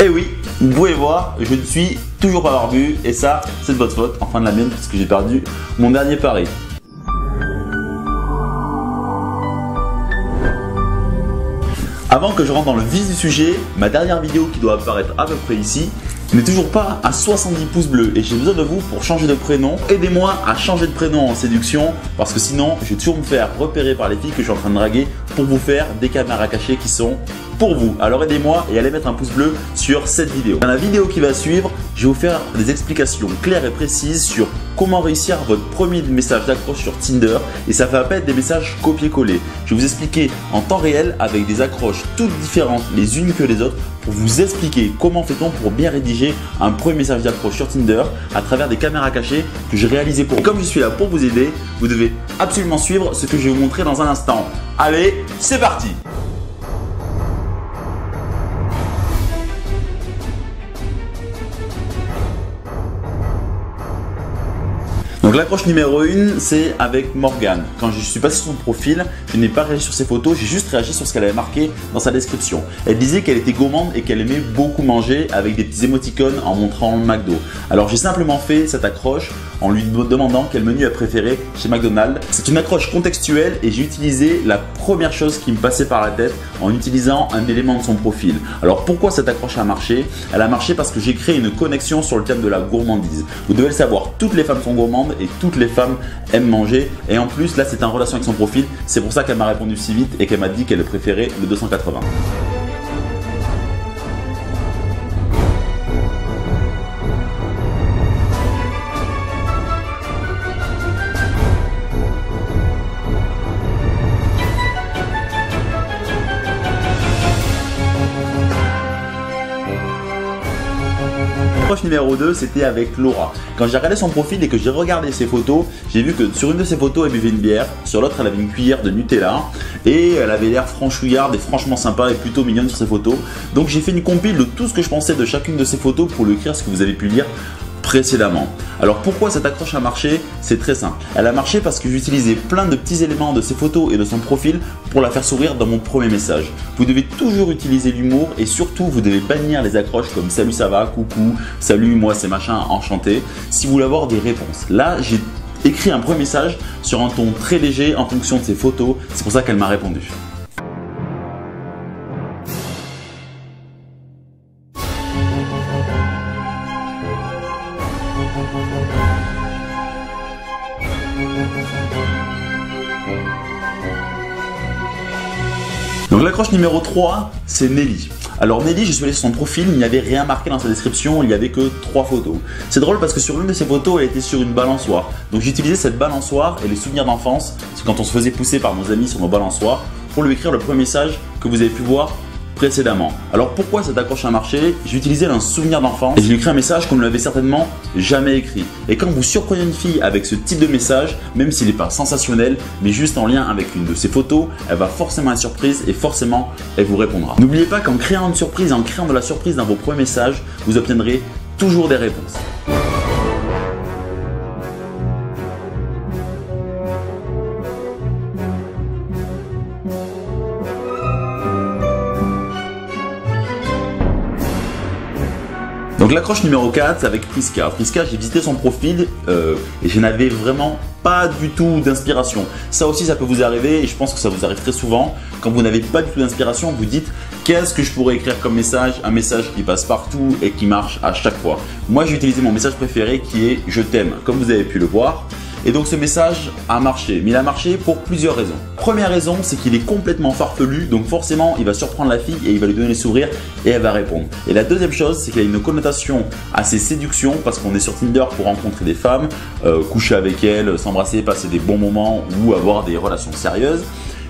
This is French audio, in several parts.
Et oui, vous pouvez voir, je ne suis toujours pas barbu et ça, c'est de votre faute, enfin de la mienne parce que j'ai perdu mon dernier pari. Avant que je rentre dans le vif du sujet, ma dernière vidéo qui doit apparaître à peu près ici n'est toujours pas à 70 pouces bleus et j'ai besoin de vous pour changer de prénom. Aidez-moi à changer de prénom en séduction parce que sinon je vais toujours me faire repérer par les filles que je suis en train de draguer pour vous faire des caméras cachées qui sont pour vous. Alors aidez-moi et allez mettre un pouce bleu sur cette vidéo. Dans la vidéo qui va suivre, je vais vous faire des explications claires et précises sur comment réussir votre premier message d'accroche sur Tinder et ça va pas être des messages copier-coller. Je vais vous expliquer en temps réel avec des accroches toutes différentes les unes que les autres pour vous expliquer comment fait-on pour bien rédiger un premier message d'accroche sur Tinder à travers des caméras cachées que j'ai réalisées pour vous. Comme je suis là pour vous aider, vous devez absolument suivre ce que je vais vous montrer dans un instant. Allez, c'est parti! Donc l'accroche numéro 1, c'est avec Morgane. Quand je suis passé sur son profil, je n'ai pas réagi sur ses photos, j'ai juste réagi sur ce qu'elle avait marqué dans sa description. Elle disait qu'elle était gourmande et qu'elle aimait beaucoup manger avec des petits émoticônes en montrant le McDo. Alors j'ai simplement fait cette accroche en lui demandant quel menu elle préférait chez McDonald's. C'est une accroche contextuelle et j'ai utilisé la première chose qui me passait par la tête en utilisant un élément de son profil. Alors pourquoi cette accroche a marché? Elle a marché parce que j'ai créé une connexion sur le thème de la gourmandise. Vous devez le savoir, toutes les femmes sont gourmandes et toutes les femmes aiment manger et en plus là c'est en relation avec son profil, c'est pour ça qu'elle m'a répondu si vite et qu'elle m'a dit qu'elle préférait le 280. L'approche numéro 2, c'était avec Laura. Quand j'ai regardé son profil et que j'ai regardé ses photos, j'ai vu que sur une de ses photos, elle buvait une bière, sur l'autre, elle avait une cuillère de Nutella et elle avait l'air franchouillarde et franchement sympa et plutôt mignonne sur ses photos. Donc j'ai fait une compile de tout ce que je pensais de chacune de ses photos pour lui écrire ce que vous avez pu lire précédemment. Alors pourquoi cette accroche a marché? C'est très simple. Elle a marché parce que j'utilisais plein de petits éléments de ses photos et de son profil pour la faire sourire dans mon premier message. Vous devez toujours utiliser l'humour et surtout vous devez bannir les accroches comme salut ça va, coucou, salut moi c'est machin, enchanté si vous voulez avoir des réponses. Là j'ai écrit un premier message sur un ton très léger en fonction de ses photos, c'est pour ça qu'elle m'a répondu. Donc l'accroche numéro 3, c'est Nelly. Alors Nelly, je suis allé sur son profil, il n'y avait rien marqué dans sa description, il n'y avait que 3 photos. C'est drôle parce que sur l'une de ses photos, elle était sur une balançoire. Donc j'ai utilisé cette balançoire et les souvenirs d'enfance, c'est quand on se faisait pousser par nos amis sur nos balançoires, pour lui écrire le premier message que vous avez pu voir précédemment. Alors pourquoi cette accroche a marché? J'ai utilisé un souvenir d'enfance et je lui ai écrit un message qu'on ne l'avait certainement jamais écrit. Et quand vous surprenez une fille avec ce type de message, même s'il n'est pas sensationnel, mais juste en lien avec une de ses photos, elle va forcément être surprise et forcément elle vous répondra. N'oubliez pas qu'en créant une surprise, en créant de la surprise dans vos premiers messages, vous obtiendrez toujours des réponses. Donc l'accroche numéro 4, c'est avec Priska. Priska, j'ai visité son profil et je n'avais vraiment pas du tout d'inspiration. Ça aussi, ça peut vous arriver et je pense que ça vous arrive très souvent. Quand vous n'avez pas du tout d'inspiration, vous dites qu'est-ce que je pourrais écrire comme message? Un message qui passe partout et qui marche à chaque fois. Moi, j'ai utilisé mon message préféré qui est « Je t'aime », comme vous avez pu le voir. Et donc ce message a marché, mais il a marché pour plusieurs raisons. Première raison, c'est qu'il est complètement farfelu, donc forcément il va surprendre la fille et il va lui donner le sourire et elle va répondre. Et la deuxième chose, c'est qu'il a une connotation assez séduction parce qu'on est sur Tinder pour rencontrer des femmes, coucher avec elles, s'embrasser, passer des bons moments ou avoir des relations sérieuses.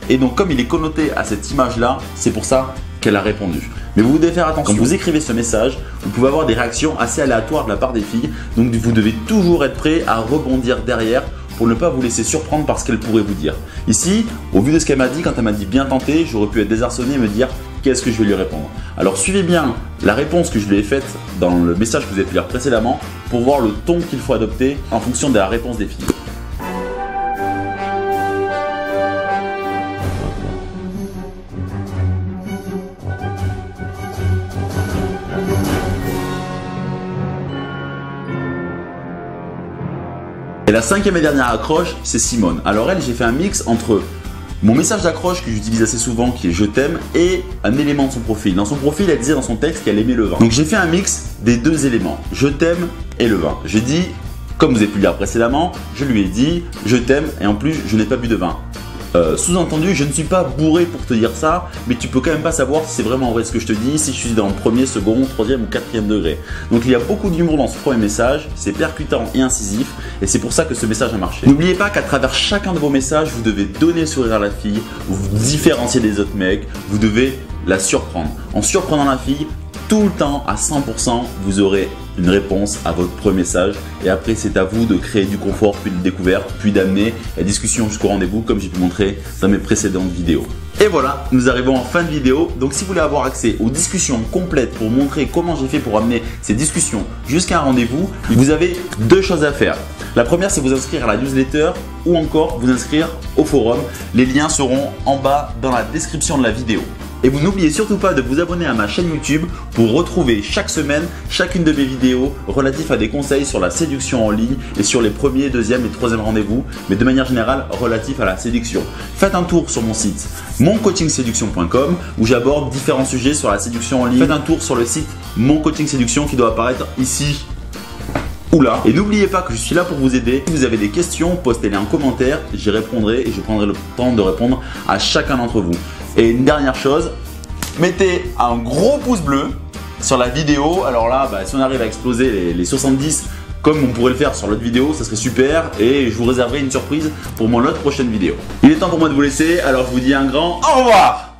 Et donc comme il est connoté à cette image-là, c'est pour ça qu'elle a répondu. Mais vous devez faire attention, quand vous écrivez ce message, vous pouvez avoir des réactions assez aléatoires de la part des filles. Donc vous devez toujours être prêt à rebondir derrière pour ne pas vous laisser surprendre par ce qu'elle pourrait vous dire. Ici, au vu de ce qu'elle m'a dit, quand elle m'a dit bien tenté, j'aurais pu être désarçonné et me dire qu'est-ce que je vais lui répondre. Alors suivez bien la réponse que je lui ai faite dans le message que vous avez pu lire précédemment pour voir le ton qu'il faut adopter en fonction de la réponse des filles. Et la cinquième et dernière accroche, c'est Simone. Alors elle, j'ai fait un mix entre mon message d'accroche que j'utilise assez souvent qui est je t'aime et un élément de son profil. Dans son profil, elle disait dans son texte qu'elle aimait le vin. Donc j'ai fait un mix des deux éléments, je t'aime et le vin. J'ai dit, comme vous avez pu le lire précédemment, je lui ai dit je t'aime et en plus je n'ai pas bu de vin. Sous-entendu, je ne suis pas bourré pour te dire ça, mais tu peux quand même pas savoir si c'est vraiment vrai ce que je te dis, si je suis dans le premier, second, troisième ou quatrième degré. Donc il y a beaucoup d'humour dans ce premier message, c'est percutant et incisif, et c'est pour ça que ce message a marché. N'oubliez pas qu'à travers chacun de vos messages, vous devez donner le sourire à la fille, vous différencier des autres mecs, vous devez la surprendre. En surprenant la fille, tout le temps, à 100%, vous aurez une réponse à votre premier message. Et après, c'est à vous de créer du confort, puis de découverte, puis d'amener la discussion jusqu'au rendez-vous, comme j'ai pu montrer dans mes précédentes vidéos. Et voilà, nous arrivons en fin de vidéo. Donc, si vous voulez avoir accès aux discussions complètes pour montrer comment j'ai fait pour amener ces discussions jusqu'à un rendez-vous, vous avez deux choses à faire. La première, c'est vous inscrire à la newsletter ou encore vous inscrire au forum. Les liens seront en bas dans la description de la vidéo. Et vous n'oubliez surtout pas de vous abonner à ma chaîne YouTube pour retrouver chaque semaine chacune de mes vidéos relatives à des conseils sur la séduction en ligne et sur les premiers, deuxième et troisième rendez-vous, mais de manière générale relatifs à la séduction. Faites un tour sur mon site moncoachingséduction.com où j'aborde différents sujets sur la séduction en ligne. Faites un tour sur le site Mon Coaching Séduction qui doit apparaître ici ou là. Et n'oubliez pas que je suis là pour vous aider. Si vous avez des questions, postez-les en commentaire, j'y répondrai et je prendrai le temps de répondre à chacun d'entre vous. Et une dernière chose, mettez un gros pouce bleu sur la vidéo. Alors là, si on arrive à exploser les 70 comme on pourrait le faire sur l'autre vidéo, ça serait super. Et je vous réserverai une surprise pour mon autre prochaine vidéo. Il est temps pour moi de vous laisser, alors je vous dis un grand au revoir.